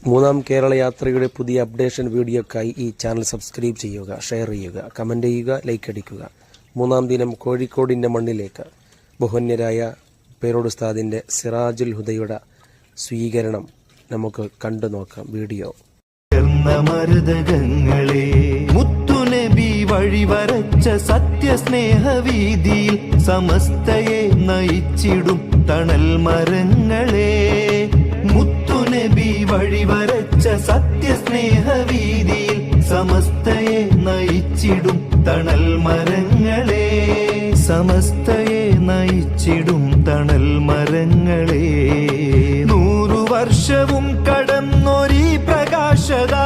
മൂന്നാം കേരള യാത്രയുടെ പുതിയ അപ്ഡേഷൻ വീഡിയോക്കായി ഈ ചാനൽ സബ്സ്ക്രൈബ് ചെയ്യുക, ഷെയർ ചെയ്യുക, കമൻറ്റ് ചെയ്യുക, ലൈക്ക് അടിക്കുക. മൂന്നാം ദിനം കോഴിക്കോടിൻ്റെ മണ്ണിലേക്ക് ബഹുന്യരായ പേരോട് ഉസ്താദിൻ്റെ സിറാജുൽ ഹുദയുടെ സ്വീകരണം നമുക്ക് കണ്ടു നോക്കാം. വീഡിയോ. മുത്തുനബി വഴിവരച്ച സത്യസ്നേഹവീതിയിൽ സമസ്തയെ നയിച്ചിടും തണൽ മരങ്ങളെ. മുത്തുനബി വഴിവരച്ച സത്യസ്നേഹവീതിയിൽ സമസ്തയെ നയിച്ചിടും തണൽ മരങ്ങളെ. സമസ്തയെ നയിച്ചിടും തണൽ മരങ്ങളെ. 100 വർഷവും കടന്നൊരീ പ്രകാശദാ